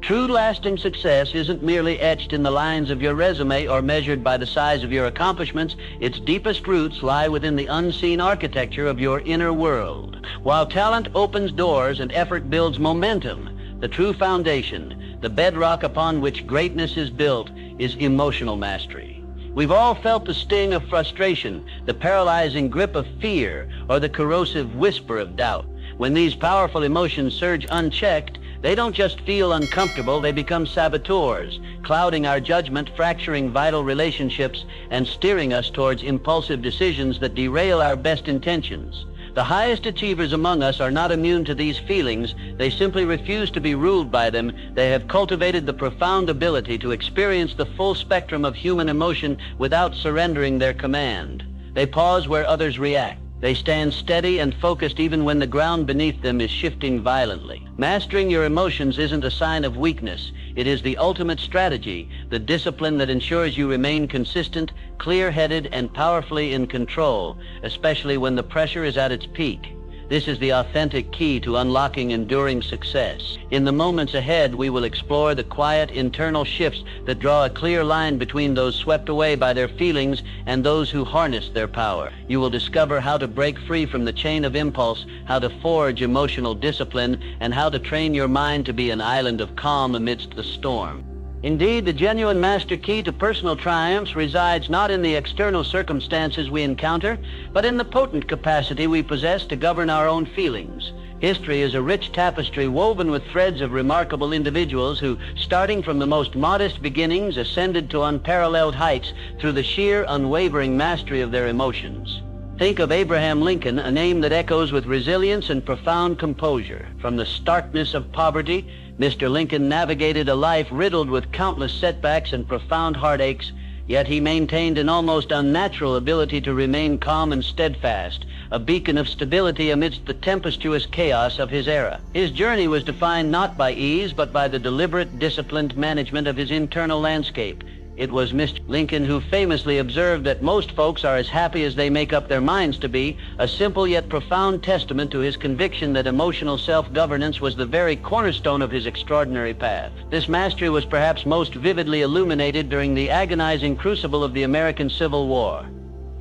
True lasting success isn't merely etched in the lines of your resume or measured by the size of your accomplishments. Its deepest roots lie within the unseen architecture of your inner world. While talent opens doors and effort builds momentum, the true foundation, the bedrock upon which greatness is built, is emotional mastery. We've all felt the sting of frustration, the paralyzing grip of fear, or the corrosive whisper of doubt. When these powerful emotions surge unchecked, they don't just feel uncomfortable, they become saboteurs, clouding our judgment, fracturing vital relationships, and steering us towards impulsive decisions that derail our best intentions. The highest achievers among us are not immune to these feelings. They simply refuse to be ruled by them. They have cultivated the profound ability to experience the full spectrum of human emotion without surrendering their command. They pause where others react. They stand steady and focused even when the ground beneath them is shifting violently. Mastering your emotions isn't a sign of weakness. It is the ultimate strategy, the discipline that ensures you remain consistent, clear-headed, and powerfully in control, especially when the pressure is at its peak. This is the authentic key to unlocking enduring success. In the moments ahead, we will explore the quiet internal shifts that draw a clear line between those swept away by their feelings and those who harness their power. You will discover how to break free from the chain of impulse, how to forge emotional discipline, and how to train your mind to be an island of calm amidst the storm. Indeed, the genuine master key to personal triumphs resides not in the external circumstances we encounter, but in the potent capacity we possess to govern our own feelings. History is a rich tapestry woven with threads of remarkable individuals who, starting from the most modest beginnings, ascended to unparalleled heights through the sheer, unwavering mastery of their emotions. Think of Abraham Lincoln, a name that echoes with resilience and profound composure. From the starkness of poverty, Mr. Lincoln navigated a life riddled with countless setbacks and profound heartaches, yet he maintained an almost unnatural ability to remain calm and steadfast, a beacon of stability amidst the tempestuous chaos of his era. His journey was defined not by ease, but by the deliberate, disciplined management of his internal landscape. It was Mr. Lincoln who famously observed that most folks are as happy as they make up their minds to be, a simple yet profound testament to his conviction that emotional self-governance was the very cornerstone of his extraordinary path. This mastery was perhaps most vividly illuminated during the agonizing crucible of the American Civil War.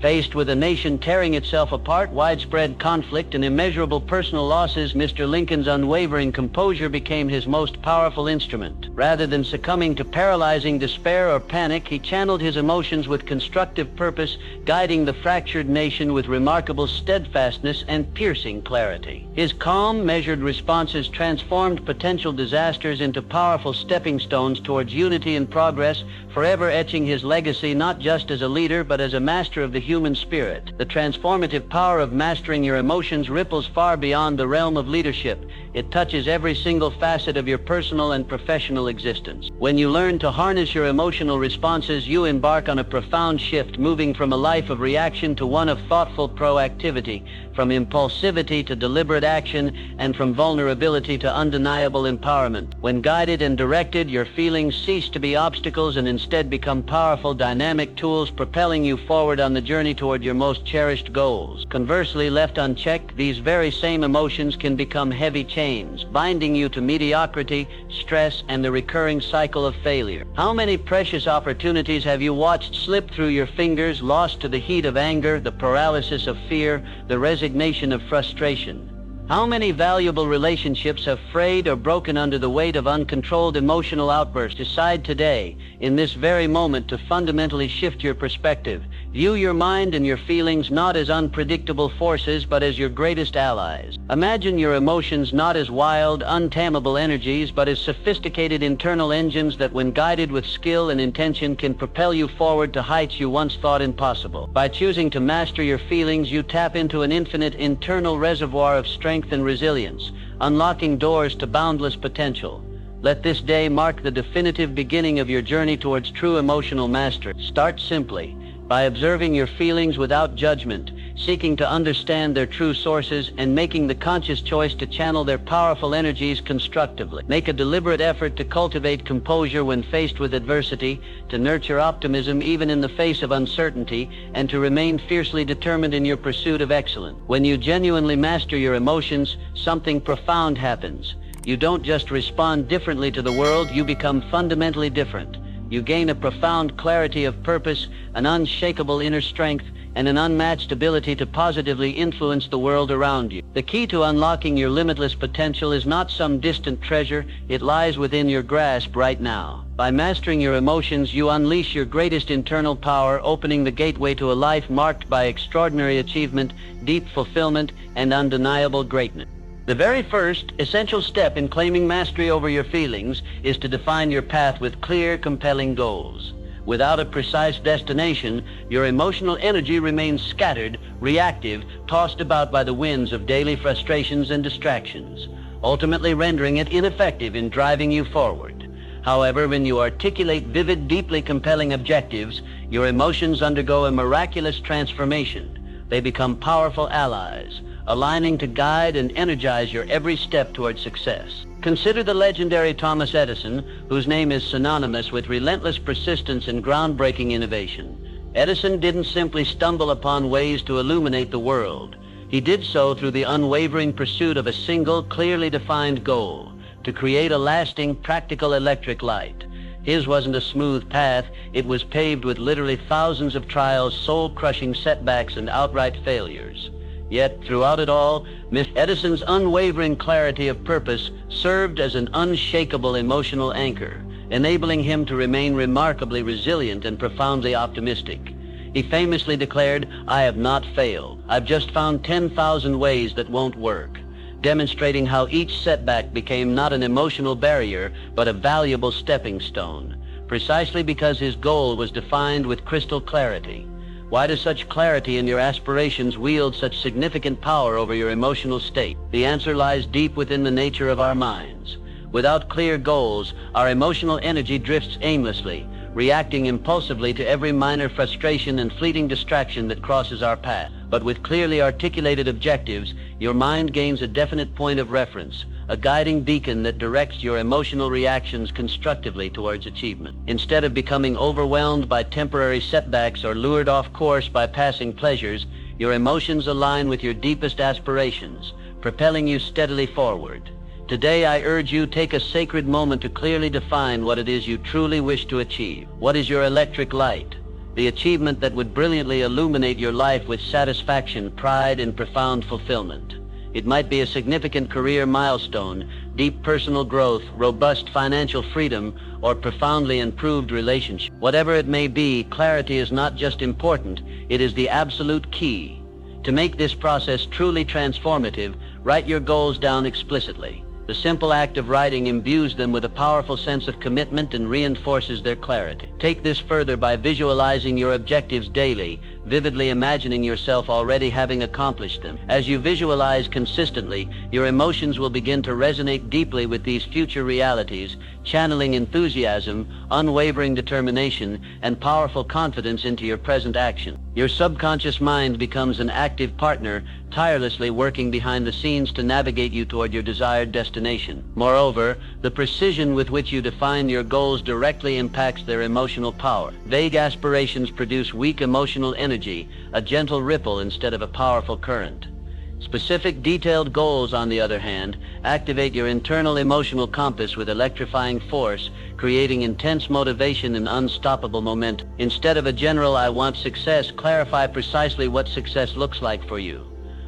Faced with a nation tearing itself apart, widespread conflict, and immeasurable personal losses, Mr. Lincoln's unwavering composure became his most powerful instrument. Rather than succumbing to paralyzing despair or panic, he channeled his emotions with constructive purpose, guiding the fractured nation with remarkable steadfastness and piercing clarity. His calm, measured responses transformed potential disasters into powerful stepping stones towards unity and progress, forever etching his legacy not just as a leader, but as a master of the human spirit. The transformative power of mastering your emotions ripples far beyond the realm of leadership. It touches every single facet of your personal and professional existence. When you learn to harness your emotional responses, you embark on a profound shift, moving from a life of reaction to one of thoughtful proactivity, from impulsivity to deliberate action, and from vulnerability to undeniable empowerment. When guided and directed, your feelings cease to be obstacles and instead become powerful, dynamic tools propelling you forward on the journey toward your most cherished goals. Conversely, left unchecked, these very same emotions can become heavy chains, binding you to mediocrity, stress, and the recurring cycle of failure. How many precious opportunities have you watched slip through your fingers, lost to the heat of anger, the paralysis of fear, the resignation of frustration? How many valuable relationships have frayed or broken under the weight of uncontrolled emotional outbursts? Decide today, in this very moment, to fundamentally shift your perspective. View your mind and your feelings not as unpredictable forces, but as your greatest allies. Imagine your emotions not as wild, untamable energies, but as sophisticated internal engines that, when guided with skill and intention, can propel you forward to heights you once thought impossible. By choosing to master your feelings, you tap into an infinite internal reservoir of strength and resilience, unlocking doors to boundless potential. Let this day mark the definitive beginning of your journey towards true emotional mastery. Start simply, by observing your feelings without judgment, seeking to understand their true sources, and making the conscious choice to channel their powerful energies constructively. Make a deliberate effort to cultivate composure when faced with adversity, to nurture optimism even in the face of uncertainty, and to remain fiercely determined in your pursuit of excellence. When you genuinely master your emotions, something profound happens. You don't just respond differently to the world, you become fundamentally different. You gain a profound clarity of purpose, an unshakable inner strength, and an unmatched ability to positively influence the world around you. The key to unlocking your limitless potential is not some distant treasure, it lies within your grasp right now. By mastering your emotions, you unleash your greatest internal power, opening the gateway to a life marked by extraordinary achievement, deep fulfillment, and undeniable greatness. The very first essential step in claiming mastery over your feelings is to define your path with clear, compelling goals. Without a precise destination, your emotional energy remains scattered, reactive, tossed about by the winds of daily frustrations and distractions, ultimately rendering it ineffective in driving you forward. However, when you articulate vivid, deeply compelling objectives, your emotions undergo a miraculous transformation. They become powerful allies, aligning to guide and energize your every step toward success. Consider the legendary Thomas Edison, whose name is synonymous with relentless persistence and groundbreaking innovation. Edison didn't simply stumble upon ways to illuminate the world. He did so through the unwavering pursuit of a single, clearly defined goal: to create a lasting, practical electric light. His wasn't a smooth path. It was paved with literally thousands of trials, soul-crushing setbacks, and outright failures. Yet, throughout it all, Miss Edison's unwavering clarity of purpose served as an unshakable emotional anchor, enabling him to remain remarkably resilient and profoundly optimistic. He famously declared, "I have not failed. I've just found 10,000 ways that won't work," demonstrating how each setback became not an emotional barrier, but a valuable stepping stone, precisely because his goal was defined with crystal clarity. Why does such clarity in your aspirations wield such significant power over your emotional state? The answer lies deep within the nature of our minds. Without clear goals, our emotional energy drifts aimlessly, reacting impulsively to every minor frustration and fleeting distraction that crosses our path. But with clearly articulated objectives, your mind gains a definite point of reference, a guiding beacon that directs your emotional reactions constructively towards achievement. Instead of becoming overwhelmed by temporary setbacks or lured off course by passing pleasures, your emotions align with your deepest aspirations, propelling you steadily forward. Today, I urge you, take a sacred moment to clearly define what it is you truly wish to achieve. What is your electric light? The achievement that would brilliantly illuminate your life with satisfaction, pride, and profound fulfillment. It might be a significant career milestone, deep personal growth, robust financial freedom, or profoundly improved relationship. Whatever it may be, clarity is not just important, it is the absolute key. To make this process truly transformative, write your goals down explicitly. The simple act of writing imbues them with a powerful sense of commitment and reinforces their clarity. Take this further by visualizing your objectives daily, vividly imagining yourself already having accomplished them. As you visualize consistently, your emotions will begin to resonate deeply with these future realities, channeling enthusiasm, unwavering determination, and powerful confidence into your present action. Your subconscious mind becomes an active partner, tirelessly working behind the scenes to navigate you toward your desired destination. Moreover, the precision with which you define your goals directly impacts their emotional power. Vague aspirations produce weak emotional energy, a gentle ripple instead of a powerful current. Specific, detailed goals, on the other hand, activate your internal emotional compass with electrifying force, creating intense motivation and unstoppable momentum. Instead of a general "I want success," clarify precisely what success looks like for you.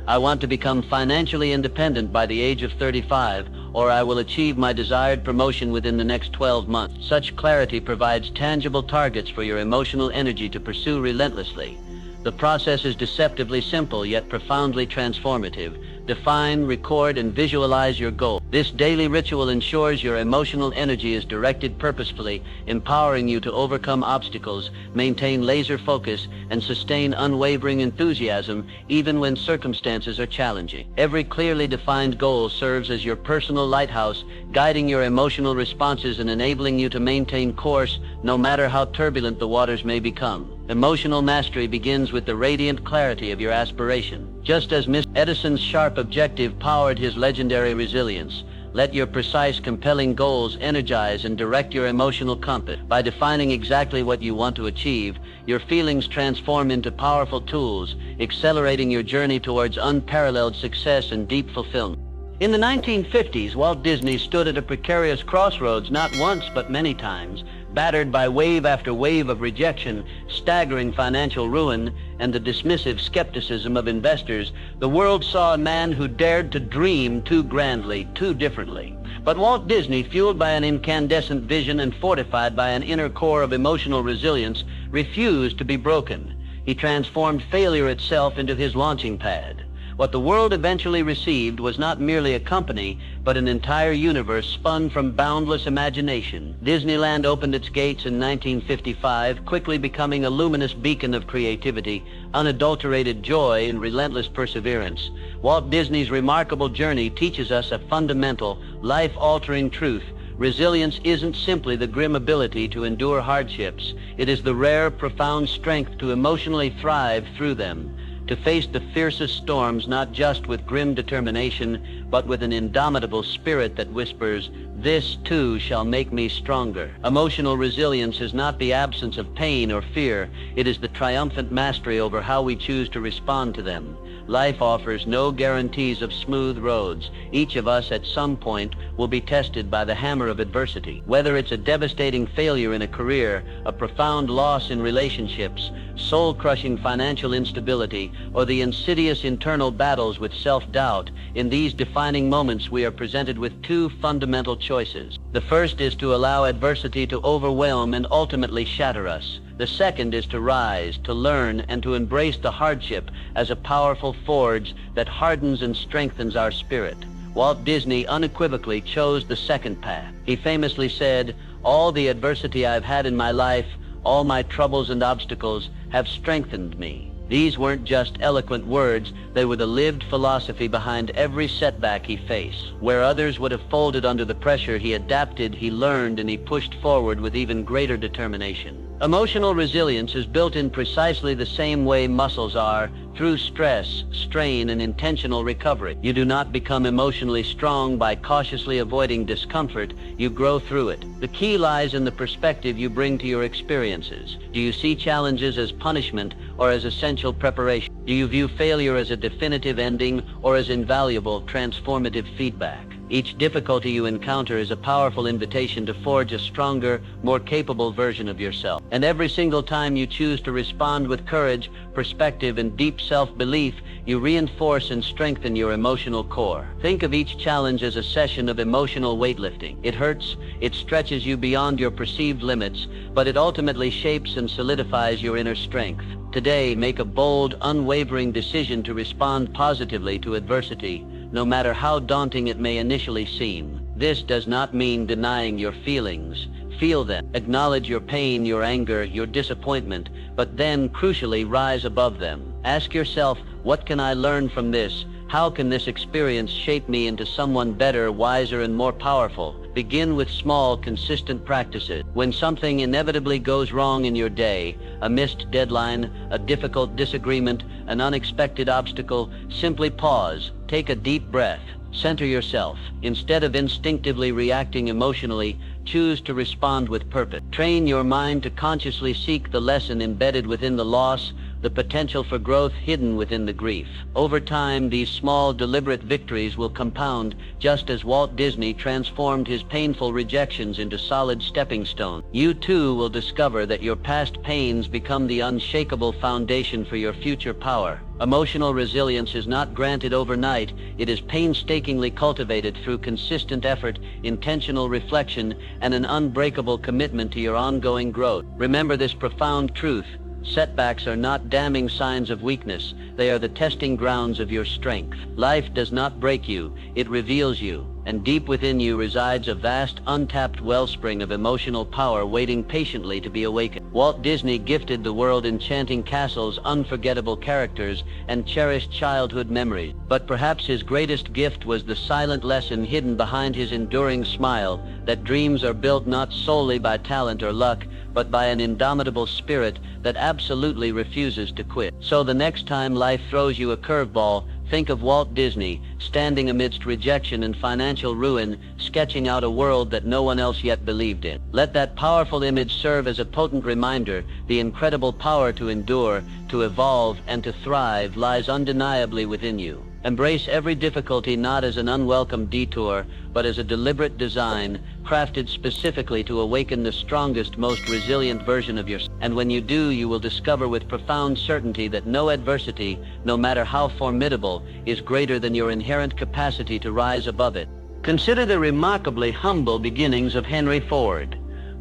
I want to become financially independent by the age of 35, or I will achieve my desired promotion within the next 12 months. Such clarity provides tangible targets for your emotional energy to pursue relentlessly. The process is deceptively simple yet profoundly transformative. Define, record, and visualize your goal. This daily ritual ensures your emotional energy is directed purposefully, empowering you to overcome obstacles, maintain laser focus, and sustain unwavering enthusiasm even when circumstances are challenging. Every clearly defined goal serves as your personal lighthouse, guiding your emotional responses and enabling you to maintain course no matter how turbulent the waters may become. Emotional mastery begins with the radiant clarity of your aspiration. Just as Mr. Edison's sharp objective powered his legendary resilience, let your precise, compelling goals energize and direct your emotional compass. By defining exactly what you want to achieve, your feelings transform into powerful tools, accelerating your journey towards unparalleled success and deep fulfillment. In the 1950s, Walt Disney stood at a precarious crossroads not once but many times, battered by wave after wave of rejection, staggering financial ruin, and the dismissive skepticism of investors. The world saw a man who dared to dream too grandly, too differently. But Walt Disney, fueled by an incandescent vision and fortified by an inner core of emotional resilience, refused to be broken. He transformed failure itself into his launching pad. What the world eventually received was not merely a company, but an entire universe spun from boundless imagination. Disneyland opened its gates in 1955, quickly becoming a luminous beacon of creativity, unadulterated joy, and relentless perseverance. Walt Disney's remarkable journey teaches us a fundamental, life-altering truth. Resilience isn't simply the grim ability to endure hardships. It is the rare, profound strength to emotionally thrive through them, to face the fiercest storms not just with grim determination, but with an indomitable spirit that whispers, "This too shall make me stronger." Emotional resilience is not the absence of pain or fear. It is the triumphant mastery over how we choose to respond to them. Life offers no guarantees of smooth roads. Each of us at some point will be tested by the hammer of adversity. Whether it's a devastating failure in a career, a profound loss in relationships, soul-crushing financial instability, or the insidious internal battles with self-doubt, in these defining moments we are presented with two fundamental choices. The first is to allow adversity to overwhelm and ultimately shatter us. The second is to rise, to learn, and to embrace the hardship as a powerful forge that hardens and strengthens our spirit. Walt Disney unequivocally chose the second path. He famously said, "All the adversity I've had in my life, all my troubles and obstacles have strengthened me." These weren't just eloquent words, they were the lived philosophy behind every setback he faced. Where others would have folded under the pressure, he adapted, he learned, and he pushed forward with even greater determination. Emotional resilience is built in precisely the same way muscles are, through stress, strain, and intentional recovery. You do not become emotionally strong by cautiously avoiding discomfort, you grow through it. The key lies in the perspective you bring to your experiences. Do you see challenges as punishment or as essential preparation? Do you view failure as a definitive ending or as invaluable, transformative feedback? Each difficulty you encounter is a powerful invitation to forge a stronger, more capable version of yourself. And every single time you choose to respond with courage, perspective, and deep self-belief, you reinforce and strengthen your emotional core. Think of each challenge as a session of emotional weightlifting. It hurts, it stretches you beyond your perceived limits, but it ultimately shapes and solidifies your inner strength. Today, make a bold, unwavering decision to respond positively to adversity, no matter how daunting it may initially seem. This does not mean denying your feelings. Feel them. Acknowledge your pain, your anger, your disappointment, but then, crucially, rise above them. Ask yourself, what can I learn from this? How can this experience shape me into someone better, wiser, and more powerful? Begin with small, consistent practices. When something inevitably goes wrong in your day, a missed deadline, a difficult disagreement, an unexpected obstacle, simply pause, take a deep breath, center yourself. Instead of instinctively reacting emotionally, choose to respond with purpose. Train your mind to consciously seek the lesson embedded within the loss, the potential for growth hidden within the grief. Over time, these small, deliberate victories will compound, just as Walt Disney transformed his painful rejections into solid stepping stones. You too will discover that your past pains become the unshakable foundation for your future power. Emotional resilience is not granted overnight. It is painstakingly cultivated through consistent effort, intentional reflection, and an unbreakable commitment to your ongoing growth. Remember this profound truth. Setbacks are not damning signs of weakness. They are the testing grounds of your strength. Life does not break you, it reveals you. And deep within you resides a vast, untapped wellspring of emotional power waiting patiently to be awakened. Walt Disney gifted the world enchanting castles, unforgettable characters, and cherished childhood memories. But perhaps his greatest gift was the silent lesson hidden behind his enduring smile, that dreams are built not solely by talent or luck, but by an indomitable spirit that absolutely refuses to quit. So the next time life throws you a curveball, think of Walt Disney, standing amidst rejection and financial ruin, sketching out a world that no one else yet believed in. Let that powerful image serve as a potent reminder. The incredible power to endure, to evolve, and to thrive lies undeniably within you. Embrace every difficulty not as an unwelcome detour, but as a deliberate design, crafted specifically to awaken the strongest, most resilient version of yourself. And when you do, you will discover with profound certainty that no adversity, no matter how formidable, is greater than your inherent capacity to rise above it. Consider the remarkably humble beginnings of Henry Ford.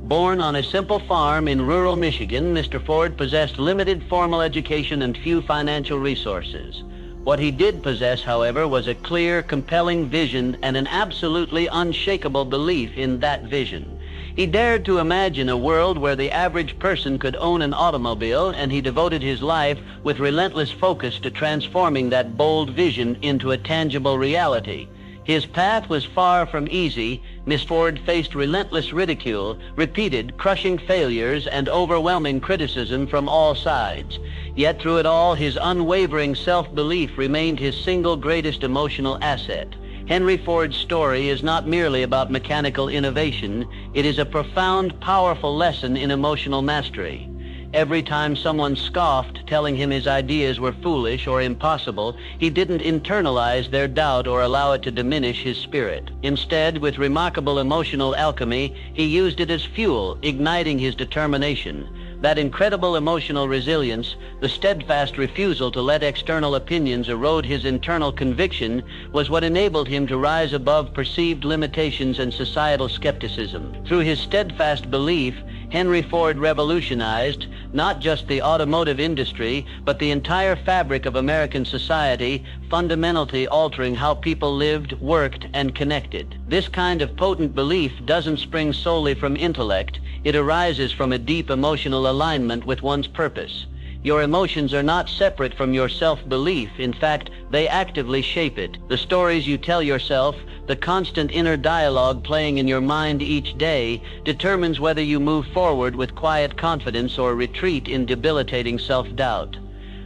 Born on a simple farm in rural Michigan, Mr. Ford possessed limited formal education and few financial resources. What he did possess, however, was a clear, compelling vision and an absolutely unshakable belief in that vision. He dared to imagine a world where the average person could own an automobile, and he devoted his life with relentless focus to transforming that bold vision into a tangible reality. His path was far from easy. Mr. Ford faced relentless ridicule, repeated crushing failures, and overwhelming criticism from all sides. Yet through it all, his unwavering self-belief remained his single greatest emotional asset. Henry Ford's story is not merely about mechanical innovation. It is a profound, powerful lesson in emotional mastery. Every time someone scoffed, telling him his ideas were foolish or impossible, he didn't internalize their doubt or allow it to diminish his spirit. Instead, with remarkable emotional alchemy, he used it as fuel, igniting his determination. That incredible emotional resilience, the steadfast refusal to let external opinions erode his internal conviction, was what enabled him to rise above perceived limitations and societal skepticism. Through his steadfast belief, Henry Ford revolutionized not just the automotive industry, but the entire fabric of American society, fundamentally altering how people lived, worked, and connected. This kind of potent belief doesn't spring solely from intellect. It arises from a deep emotional alignment with one's purpose. Your emotions are not separate from your self-belief. In fact, they actively shape it. The stories you tell yourself, the constant inner dialogue playing in your mind each day, determines whether you move forward with quiet confidence or retreat in debilitating self-doubt.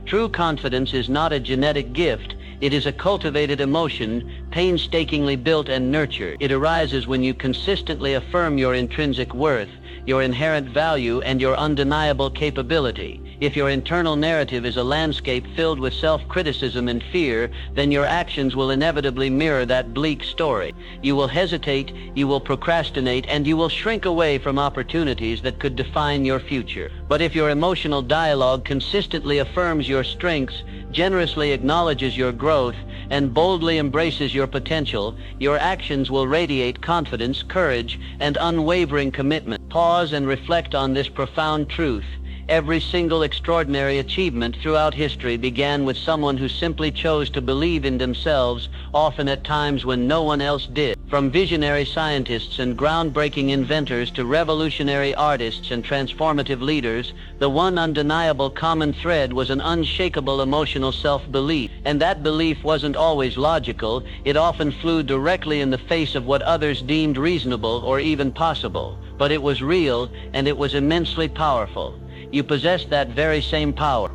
True confidence is not a genetic gift. It is a cultivated emotion, painstakingly built and nurtured. It arises when you consistently affirm your intrinsic worth, your inherent value, and your undeniable capability. If your internal narrative is a landscape filled with self-criticism and fear, then your actions will inevitably mirror that bleak story. You will hesitate, you will procrastinate, and you will shrink away from opportunities that could define your future. But if your emotional dialogue consistently affirms your strengths, generously acknowledges your growth, and boldly embraces your potential, your actions will radiate confidence, courage, and unwavering commitment. Pause and reflect on this profound truth. Every single extraordinary achievement throughout history began with someone who simply chose to believe in themselves, often at times when no one else did. From visionary scientists and groundbreaking inventors to revolutionary artists and transformative leaders, the one undeniable common thread was an unshakable emotional self-belief. And that belief wasn't always logical. It often flew directly in the face of what others deemed reasonable or even possible. But it was real, and it was immensely powerful. You possess that very same power.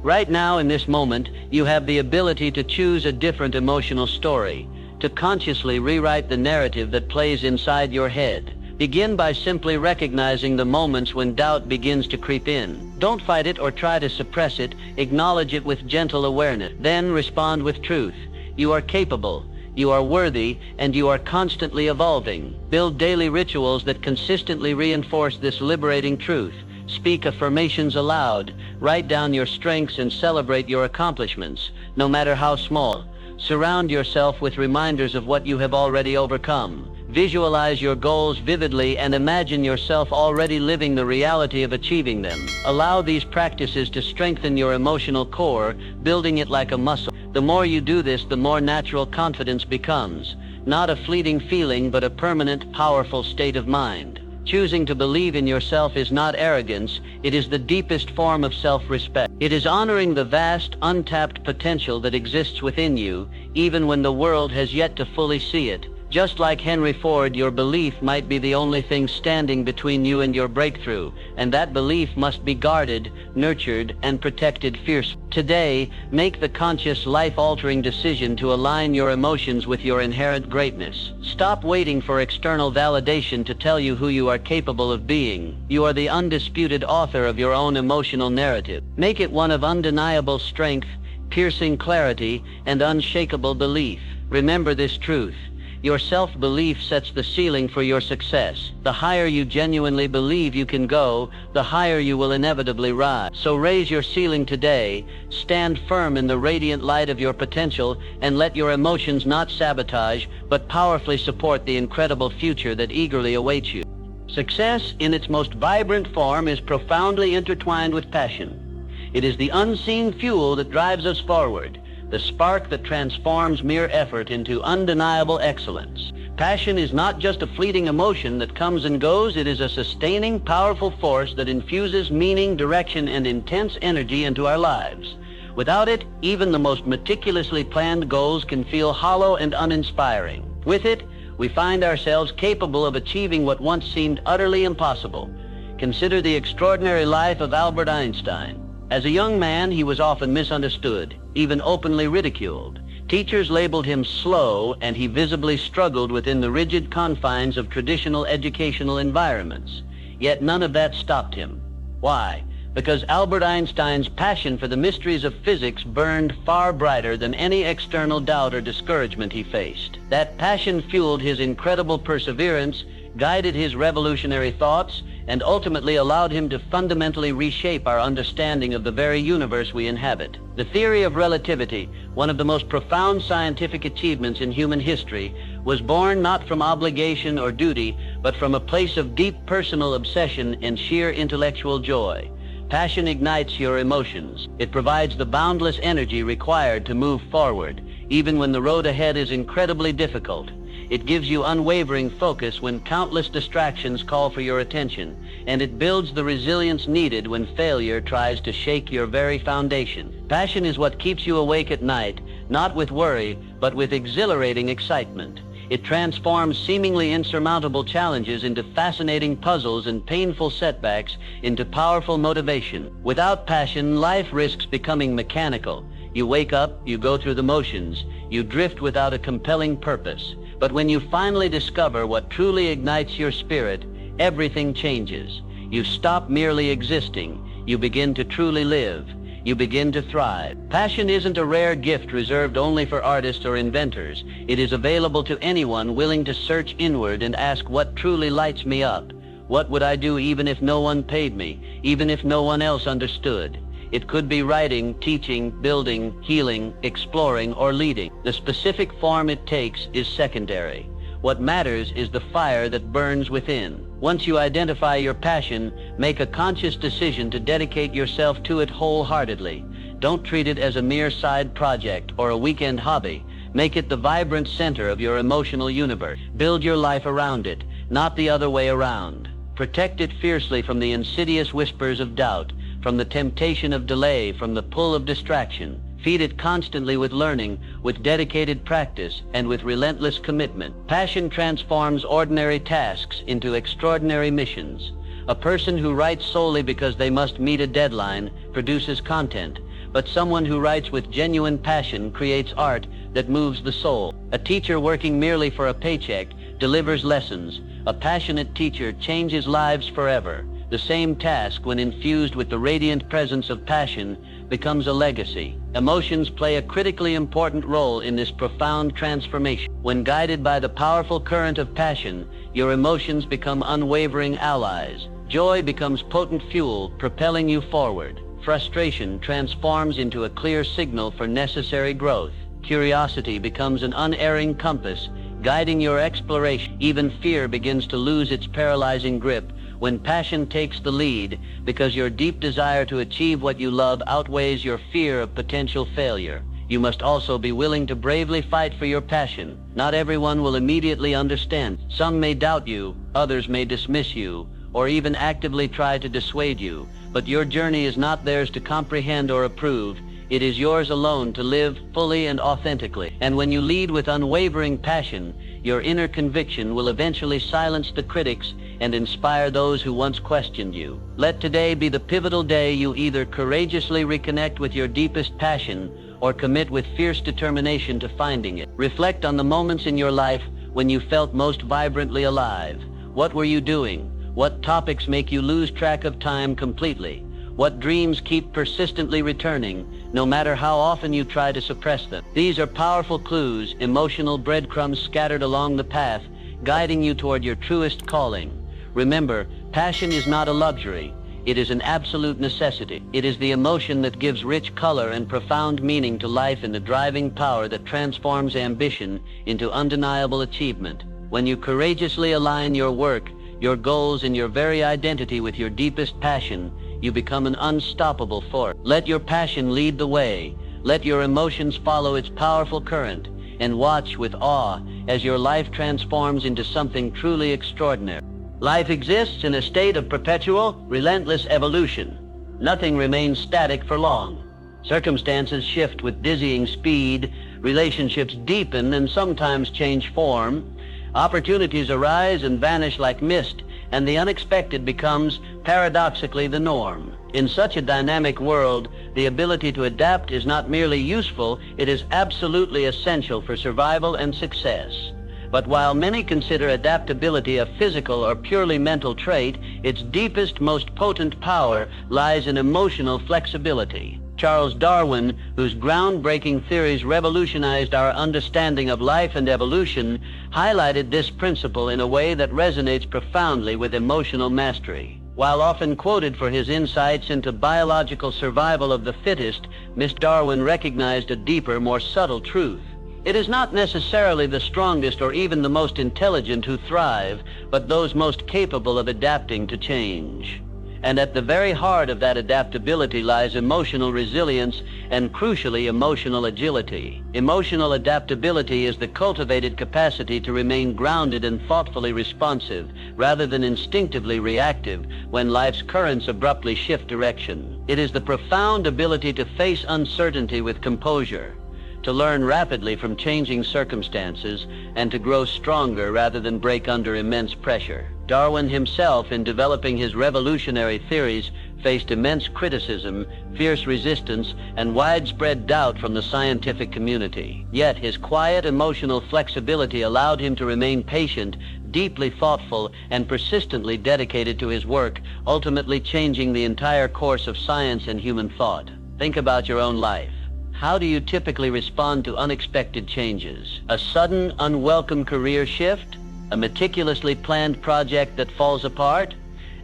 Right now, in this moment, you have the ability to choose a different emotional story, to consciously rewrite the narrative that plays inside your head. Begin by simply recognizing the moments when doubt begins to creep in. Don't fight it or try to suppress it. Acknowledge it with gentle awareness. Then respond with truth. You are capable. You are worthy, and you are constantly evolving. Build daily rituals that consistently reinforce this liberating truth. Speak affirmations aloud. Write down your strengths and celebrate your accomplishments, no matter how small. Surround yourself with reminders of what you have already overcome. Visualize your goals vividly and imagine yourself already living the reality of achieving them. Allow these practices to strengthen your emotional core, building it like a muscle. The more you do this, the more natural confidence becomes. Not a fleeting feeling, but a permanent, powerful state of mind. Choosing to believe in yourself is not arrogance. It is the deepest form of self-respect. It is honoring the vast, untapped potential that exists within you, even when the world has yet to fully see it. Just like Henry Ford, your belief might be the only thing standing between you and your breakthrough, and that belief must be guarded, nurtured, and protected fiercely. Today, make the conscious, life-altering decision to align your emotions with your inherent greatness. Stop waiting for external validation to tell you who you are capable of being. You are the undisputed author of your own emotional narrative. Make it one of undeniable strength, piercing clarity, and unshakable belief. Remember this truth. Your self-belief sets the ceiling for your success. The higher you genuinely believe you can go, the higher you will inevitably rise. So raise your ceiling today, stand firm in the radiant light of your potential, and let your emotions not sabotage, but powerfully support the incredible future that eagerly awaits you. Success in its most vibrant form is profoundly intertwined with passion. It is the unseen fuel that drives us forward, the spark that transforms mere effort into undeniable excellence. Passion is not just a fleeting emotion that comes and goes. It is a sustaining, powerful force that infuses meaning, direction, and intense energy into our lives. Without it, even the most meticulously planned goals can feel hollow and uninspiring. With it, we find ourselves capable of achieving what once seemed utterly impossible. Consider the extraordinary life of Albert Einstein. As a young man, he was often misunderstood, even openly ridiculed. Teachers labeled him slow, and he visibly struggled within the rigid confines of traditional educational environments. Yet none of that stopped him. Why? Because Albert Einstein's passion for the mysteries of physics burned far brighter than any external doubt or discouragement he faced. That passion fueled his incredible perseverance, guided his revolutionary thoughts, and ultimately allowed him to fundamentally reshape our understanding of the very universe we inhabit. The theory of relativity, one of the most profound scientific achievements in human history, was born not from obligation or duty, but from a place of deep personal obsession and sheer intellectual joy. Passion ignites your emotions. It provides the boundless energy required to move forward, even when the road ahead is incredibly difficult. It gives you unwavering focus when countless distractions call for your attention, and it builds the resilience needed when failure tries to shake your very foundation. Passion is what keeps you awake at night, not with worry, but with exhilarating excitement. It transforms seemingly insurmountable challenges into fascinating puzzles and painful setbacks into powerful motivation. Without passion, life risks becoming mechanical. You wake up, you go through the motions, you drift without a compelling purpose. But when you finally discover what truly ignites your spirit, everything changes. You stop merely existing. You begin to truly live. You begin to thrive. Passion isn't a rare gift reserved only for artists or inventors. It is available to anyone willing to search inward and ask, what truly lights me up? What would I do even if no one paid me, even if no one else understood? It could be writing, teaching, building, healing, exploring, or leading. The specific form it takes is secondary. What matters is the fire that burns within. Once you identify your passion, make a conscious decision to dedicate yourself to it wholeheartedly. Don't treat it as a mere side project or a weekend hobby. Make it the vibrant center of your emotional universe. Build your life around it, not the other way around. Protect it fiercely from the insidious whispers of doubt, from the temptation of delay, from the pull of distraction. Feed it constantly with learning, with dedicated practice, and with relentless commitment. Passion transforms ordinary tasks into extraordinary missions. A person who writes solely because they must meet a deadline produces content, but someone who writes with genuine passion creates art that moves the soul. A teacher working merely for a paycheck delivers lessons. A passionate teacher changes lives forever. The same task, when infused with the radiant presence of passion, becomes a legacy. Emotions play a critically important role in this profound transformation. When guided by the powerful current of passion, your emotions become unwavering allies. Joy becomes potent fuel, propelling you forward. Frustration transforms into a clear signal for necessary growth. Curiosity becomes an unerring compass, guiding your exploration. Even fear begins to lose its paralyzing grip when passion takes the lead, because your deep desire to achieve what you love outweighs your fear of potential failure. You must also be willing to bravely fight for your passion. Not everyone will immediately understand. Some may doubt you, others may dismiss you, or even actively try to dissuade you. But your journey is not theirs to comprehend or approve. It is yours alone to live fully and authentically. And when you lead with unwavering passion, your inner conviction will eventually silence the critics and inspire those who once questioned you. Let today be the pivotal day you either courageously reconnect with your deepest passion or commit with fierce determination to finding it. Reflect on the moments in your life when you felt most vibrantly alive. What were you doing? What topics make you lose track of time completely? What dreams keep persistently returning? no matter how often you try to suppress them. These are powerful clues, emotional breadcrumbs scattered along the path, guiding you toward your truest calling. Remember, passion is not a luxury. It is an absolute necessity. It is the emotion that gives rich color and profound meaning to life and the driving power that transforms ambition into undeniable achievement. When you courageously align your work, your goals, and your very identity with your deepest passion, you become an unstoppable force. Let your passion lead the way. Let your emotions follow its powerful current, and watch with awe as your life transforms into something truly extraordinary. Life exists in a state of perpetual, relentless evolution. Nothing remains static for long. Circumstances shift with dizzying speed, relationships deepen and sometimes change form, opportunities arise and vanish like mist, and the unexpected becomes, paradoxically, the norm. In such a dynamic world, the ability to adapt is not merely useful, it is absolutely essential for survival and success. But while many consider adaptability a physical or purely mental trait, its deepest, most potent power lies in emotional flexibility. Charles Darwin, whose groundbreaking theories revolutionized our understanding of life and evolution, highlighted this principle in a way that resonates profoundly with emotional mastery. While often quoted for his insights into biological survival of the fittest, Mr. Darwin recognized a deeper, more subtle truth. It is not necessarily the strongest or even the most intelligent who thrive, but those most capable of adapting to change. And at the very heart of that adaptability lies emotional resilience and, crucially, emotional agility. Emotional adaptability is the cultivated capacity to remain grounded and thoughtfully responsive, rather than instinctively reactive when life's currents abruptly shift direction. It is the profound ability to face uncertainty with composure, to learn rapidly from changing circumstances, and to grow stronger rather than break under immense pressure. Darwin himself, in developing his revolutionary theories, faced immense criticism, fierce resistance, and widespread doubt from the scientific community. Yet his quiet emotional flexibility allowed him to remain patient, deeply thoughtful, and persistently dedicated to his work, ultimately changing the entire course of science and human thought. Think about your own life. How do you typically respond to unexpected changes? A sudden, unwelcome career shift? A meticulously planned project that falls apart?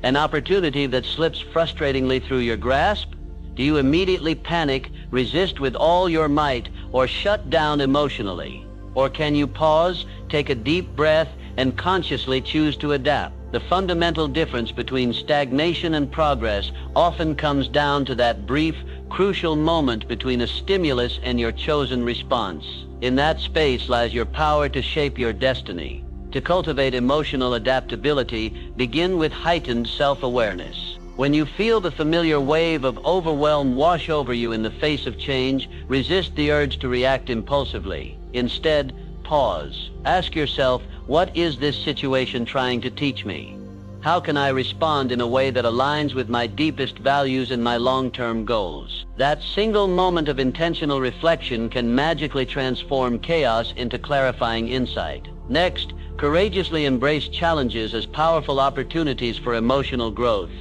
An opportunity that slips frustratingly through your grasp? Do you immediately panic, resist with all your might, or shut down emotionally? Or can you pause, take a deep breath, and consciously choose to adapt? The fundamental difference between stagnation and progress often comes down to that brief, crucial moment between a stimulus and your chosen response. In that space lies your power to shape your destiny. To cultivate emotional adaptability, begin with heightened self-awareness. When you feel the familiar wave of overwhelm wash over you in the face of change, resist the urge to react impulsively. Instead, pause. Ask yourself, what is this situation trying to teach me? How can I respond in a way that aligns with my deepest values and my long-term goals? That single moment of intentional reflection can magically transform chaos into clarifying insight. Next, courageously embrace challenges as powerful opportunities for emotional growth.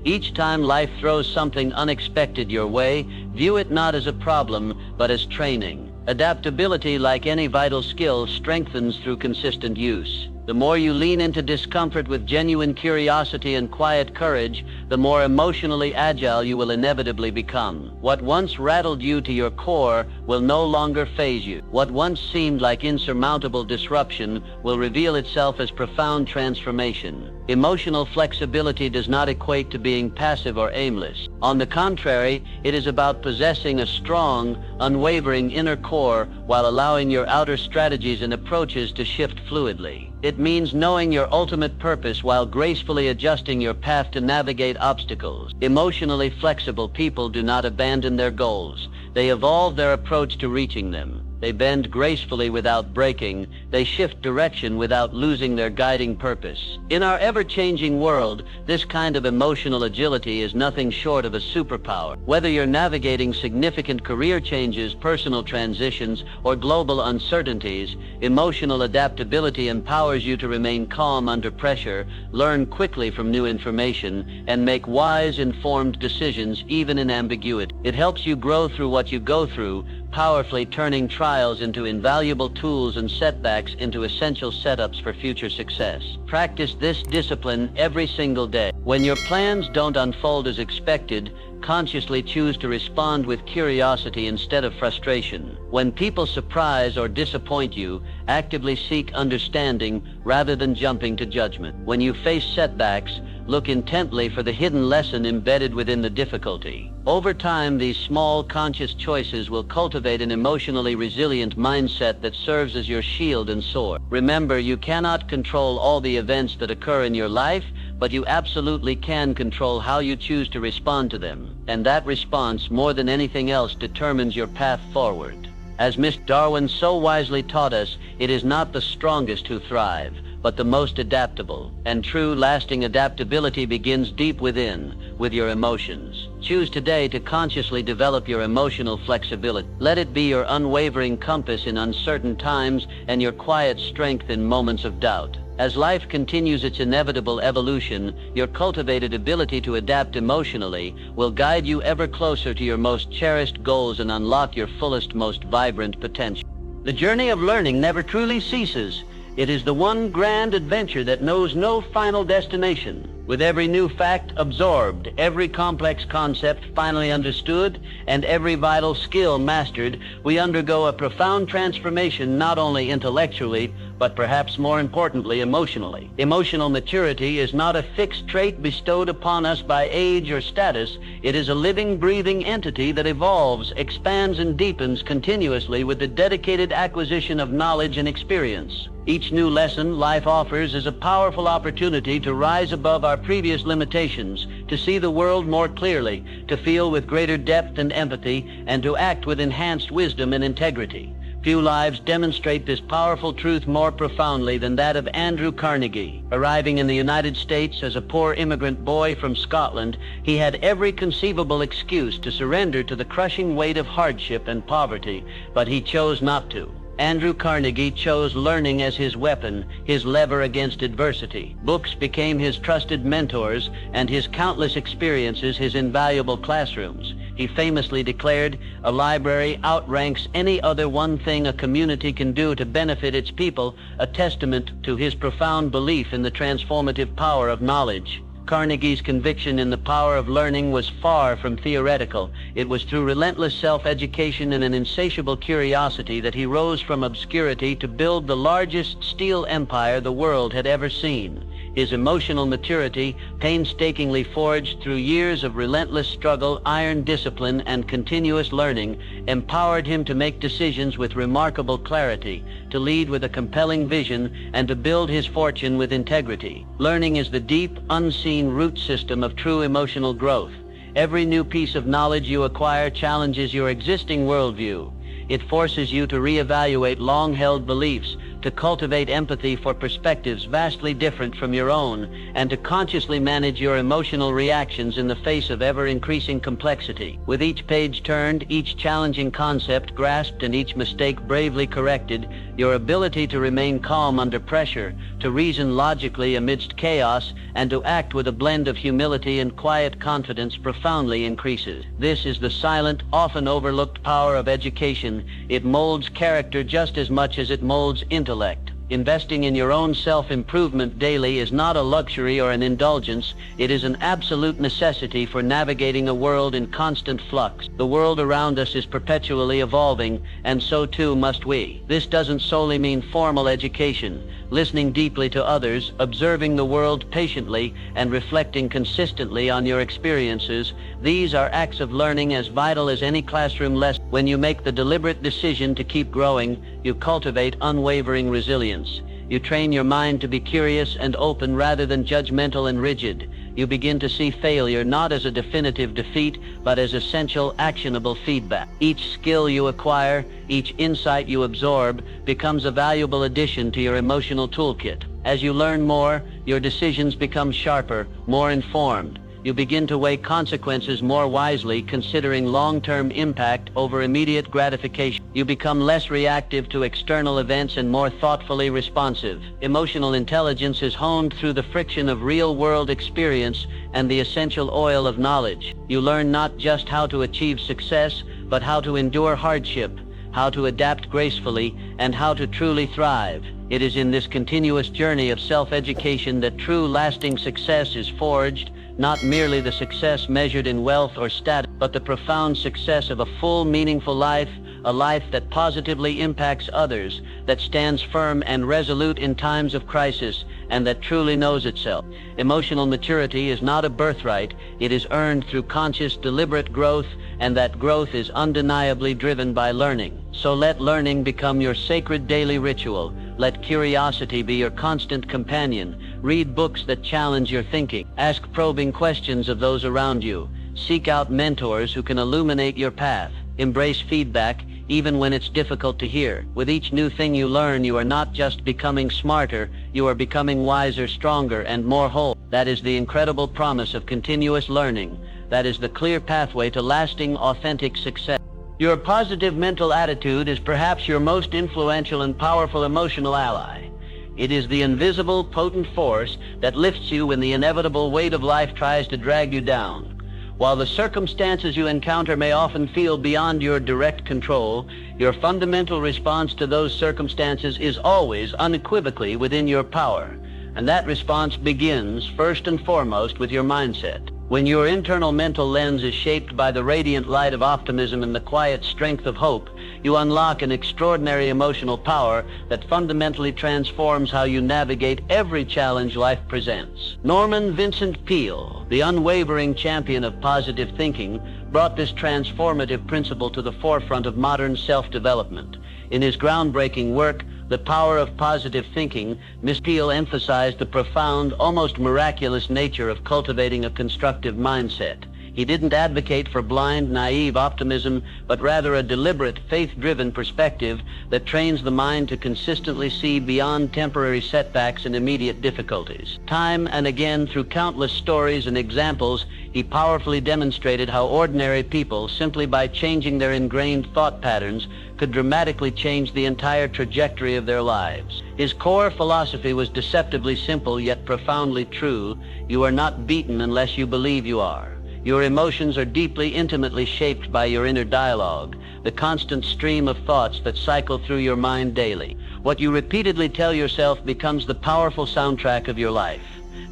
Each time life throws something unexpected your way, view it not as a problem, but as training. Adaptability, like any vital skill, strengthens through consistent use. The more you lean into discomfort with genuine curiosity and quiet courage, the more emotionally agile you will inevitably become. What once rattled you to your core will no longer faze you. What once seemed like insurmountable disruption will reveal itself as profound transformation. Emotional flexibility does not equate to being passive or aimless. On the contrary, it is about possessing a strong, unwavering inner core while allowing your outer strategies and approaches to shift fluidly. It means knowing your ultimate purpose while gracefully adjusting your path to navigate obstacles. Emotionally flexible people do not abandon their goals. They evolve their approach to reaching them. They bend gracefully without breaking. They shift direction without losing their guiding purpose. In our ever-changing world, this kind of emotional agility is nothing short of a superpower. Whether you're navigating significant career changes, personal transitions, or global uncertainties, emotional adaptability empowers you to remain calm under pressure, learn quickly from new information, and make wise, informed decisions even in ambiguity. It helps you grow through what you go through, powerfully turning trials into invaluable tools and setbacks into essential setups for future success. Practice this discipline every single day. When your plans don't unfold as expected, consciously choose to respond with curiosity instead of frustration. When people surprise or disappoint you, actively seek understanding rather than jumping to judgment. When you face setbacks, look intently for the hidden lesson embedded within the difficulty. Over time, these small, conscious choices will cultivate an emotionally resilient mindset that serves as your shield and sword. Remember, you cannot control all the events that occur in your life, but you absolutely can control how you choose to respond to them. And that response, more than anything else, determines your path forward. As Mr. Darwin so wisely taught us, it is not the strongest who thrive, but the most adaptable. And true, lasting adaptability begins deep within, with your emotions. Choose today to consciously develop your emotional flexibility. Let it be your unwavering compass in uncertain times and your quiet strength in moments of doubt. As life continues its inevitable evolution, your cultivated ability to adapt emotionally will guide you ever closer to your most cherished goals and unlock your fullest, most vibrant potential. The journey of learning never truly ceases. It is the one grand adventure that knows no final destination. With every new fact absorbed, every complex concept finally understood, and every vital skill mastered, we undergo a profound transformation not only intellectually, but perhaps more importantly, emotionally. Emotional maturity is not a fixed trait bestowed upon us by age or status. It is a living, breathing entity that evolves, expands, and deepens continuously with the dedicated acquisition of knowledge and experience. Each new lesson life offers is a powerful opportunity to rise above our previous limitations, to see the world more clearly, to feel with greater depth and empathy, and to act with enhanced wisdom and integrity. Few lives demonstrate this powerful truth more profoundly than that of Andrew Carnegie. Arriving in the United States as a poor immigrant boy from Scotland, he had every conceivable excuse to surrender to the crushing weight of hardship and poverty, but he chose not to. Andrew Carnegie chose learning as his weapon, his lever against adversity. Books became his trusted mentors, and his countless experiences his invaluable classrooms. He famously declared, "A library outranks any other one thing a community can do to benefit its people," a testament to his profound belief in the transformative power of knowledge. Carnegie's conviction in the power of learning was far from theoretical. It was through relentless self-education and an insatiable curiosity that he rose from obscurity to build the largest steel empire the world had ever seen. His emotional maturity, painstakingly forged through years of relentless struggle, iron discipline, and continuous learning, empowered him to make decisions with remarkable clarity, to lead with a compelling vision, and to build his fortune with integrity. Learning is the deep, unseen root system of true emotional growth. Every new piece of knowledge you acquire challenges your existing worldview. It forces you to reevaluate long-held beliefs, to cultivate empathy for perspectives vastly different from your own, and to consciously manage your emotional reactions in the face of ever-increasing complexity. With each page turned, each challenging concept grasped, and each mistake bravely corrected, your ability to remain calm under pressure, to reason logically amidst chaos, and to act with a blend of humility and quiet confidence profoundly increases. This is the silent, often overlooked power of education. It molds character just as much as it molds intellect. Investing in your own self-improvement daily is not a luxury or an indulgence. It is an absolute necessity for navigating a world in constant flux. The world around us is perpetually evolving, and so too must we. This doesn't solely mean formal education. Listening deeply to others, observing the world patiently, and reflecting consistently on your experiences, these are acts of learning as vital as any classroom lesson. When you make the deliberate decision to keep growing, you cultivate unwavering resilience. You train your mind to be curious and open rather than judgmental and rigid. You begin to see failure not as a definitive defeat, but as essential, actionable feedback. Each skill you acquire, each insight you absorb, becomes a valuable addition to your emotional toolkit. As you learn more, your decisions become sharper, more informed. You begin to weigh consequences more wisely, considering long-term impact over immediate gratification. You become less reactive to external events and more thoughtfully responsive. Emotional intelligence is honed through the friction of real-world experience and the essential oil of knowledge. You learn not just how to achieve success, but how to endure hardship, how to adapt gracefully, and how to truly thrive. It is in this continuous journey of self-education that true lasting success is forged, not merely the success measured in wealth or status, but the profound success of a full, meaningful life, a life that positively impacts others, that stands firm and resolute in times of crisis, and that truly knows itself. Emotional maturity is not a birthright. It is earned through conscious, deliberate growth, and that growth is undeniably driven by learning. So let learning become your sacred daily ritual. Let curiosity be your constant companion. Read books that challenge your thinking. Ask probing questions of those around you. Seek out mentors who can illuminate your path. Embrace feedback, even when it's difficult to hear. With each new thing you learn, you are not just becoming smarter, you are becoming wiser, stronger, and more whole. That is the incredible promise of continuous learning. That is the clear pathway to lasting, authentic success. Your positive mental attitude is perhaps your most influential and powerful emotional ally. It is the invisible, potent force that lifts you when the inevitable weight of life tries to drag you down. While the circumstances you encounter may often feel beyond your direct control, your fundamental response to those circumstances is always unequivocally within your power. And that response begins, first and foremost, with your mindset. When your internal mental lens is shaped by the radiant light of optimism and the quiet strength of hope, you unlock an extraordinary emotional power that fundamentally transforms how you navigate every challenge life presents. Norman Vincent Peale, the unwavering champion of positive thinking, brought this transformative principle to the forefront of modern self-development. In his groundbreaking work, The Power of Positive Thinking, Mr. Peale emphasized the profound, almost miraculous nature of cultivating a constructive mindset. He didn't advocate for blind, naive optimism, but rather a deliberate, faith-driven perspective that trains the mind to consistently see beyond temporary setbacks and immediate difficulties. Time and again, through countless stories and examples, he powerfully demonstrated how ordinary people, simply by changing their ingrained thought patterns, could dramatically change the entire trajectory of their lives. His core philosophy was deceptively simple yet profoundly true. You are not beaten unless you believe you are. Your emotions are deeply, intimately shaped by your inner dialogue, the constant stream of thoughts that cycle through your mind daily. What you repeatedly tell yourself becomes the powerful soundtrack of your life.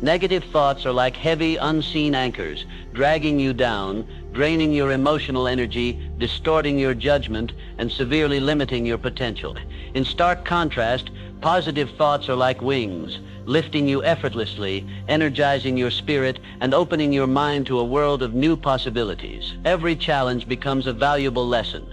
Negative thoughts are like heavy, unseen anchors, dragging you down, draining your emotional energy, distorting your judgment, and severely limiting your potential. In stark contrast, positive thoughts are like wings, lifting you effortlessly, energizing your spirit, and opening your mind to a world of new possibilities. Every challenge becomes a valuable lesson.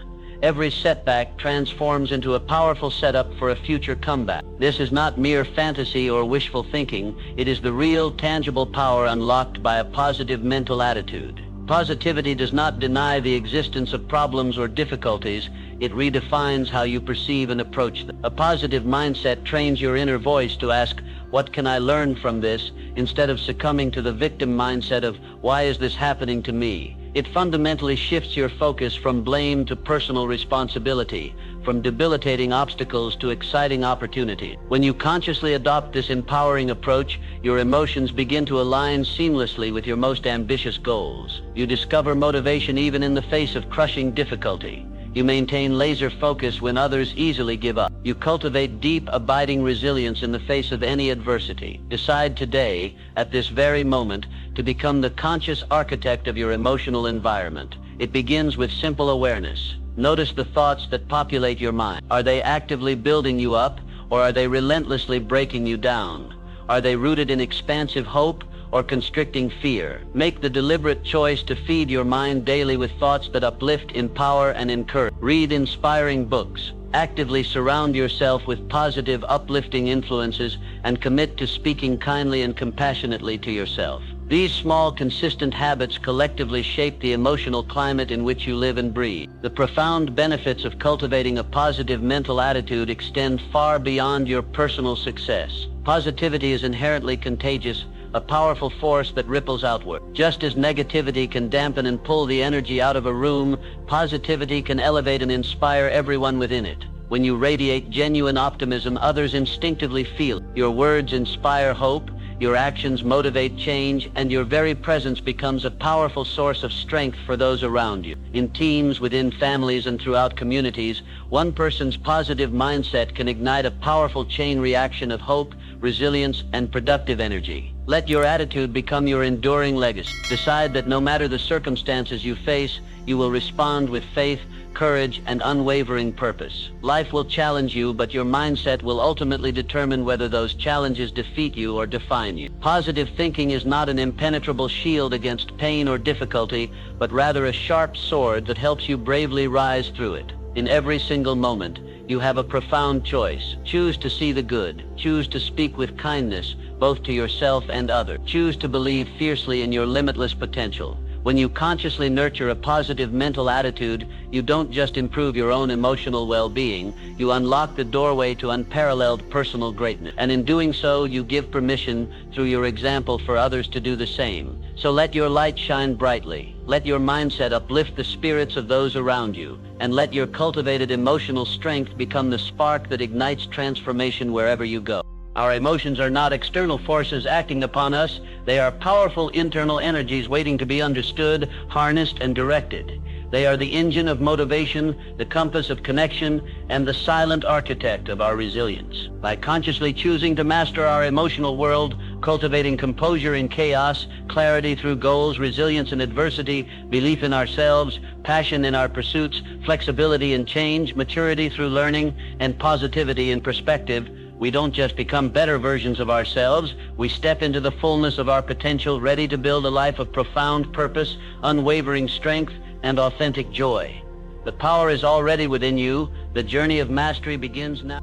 Every setback transforms into a powerful setup for a future comeback. This is not mere fantasy or wishful thinking. It is the real, tangible power unlocked by a positive mental attitude. Positivity does not deny the existence of problems or difficulties. It redefines how you perceive and approach them. A positive mindset trains your inner voice to ask, "What can I learn from this?" instead of succumbing to the victim mindset of, "Why is this happening to me?" It fundamentally shifts your focus from blame to personal responsibility, from debilitating obstacles to exciting opportunities. When you consciously adopt this empowering approach, your emotions begin to align seamlessly with your most ambitious goals. You discover motivation even in the face of crushing difficulty. You maintain laser focus when others easily give up. You cultivate deep, abiding resilience in the face of any adversity. Decide today, at this very moment, to become the conscious architect of your emotional environment. It begins with simple awareness. Notice the thoughts that populate your mind. Are they actively building you up, or are they relentlessly breaking you down? Are they rooted in expansive hope or constricting fear? Make the deliberate choice to feed your mind daily with thoughts that uplift, empower, and encourage. Read inspiring books. Actively surround yourself with positive, uplifting influences and commit to speaking kindly and compassionately to yourself. These small, consistent habits collectively shape the emotional climate in which you live and breathe. The profound benefits of cultivating a positive mental attitude extend far beyond your personal success. Positivity is inherently contagious, a powerful force that ripples outward. Just as negativity can dampen and pull the energy out of a room, positivity can elevate and inspire everyone within it. When you radiate genuine optimism, others instinctively feel it. Your words inspire hope, your actions motivate change, and your very presence becomes a powerful source of strength for those around you. In teams, within families, and throughout communities, one person's positive mindset can ignite a powerful chain reaction of hope, resilience, and productive energy. Let your attitude become your enduring legacy. Decide that no matter the circumstances you face, you will respond with faith, courage, and unwavering purpose. Life will challenge you, but your mindset will ultimately determine whether those challenges defeat you or define you. Positive thinking is not an impenetrable shield against pain or difficulty, but rather a sharp sword that helps you bravely rise through it. In every single moment, you have a profound choice. Choose to see the good. Choose to speak with kindness, both to yourself and others. Choose to believe fiercely in your limitless potential. When you consciously nurture a positive mental attitude, you don't just improve your own emotional well-being, you unlock the doorway to unparalleled personal greatness. And in doing so, you give permission through your example for others to do the same. So let your light shine brightly. Let your mindset uplift the spirits of those around you. And let your cultivated emotional strength become the spark that ignites transformation wherever you go. Our emotions are not external forces acting upon us. They are powerful internal energies waiting to be understood, harnessed, and directed. They are the engine of motivation, the compass of connection, and the silent architect of our resilience. By consciously choosing to master our emotional world, cultivating composure in chaos, clarity through goals, resilience in adversity, belief in ourselves, passion in our pursuits, flexibility in change, maturity through learning, and positivity in perspective, we don't just become better versions of ourselves, we step into the fullness of our potential, ready to build a life of profound purpose, unwavering strength, and authentic joy. The power is already within you. The journey of mastery begins now.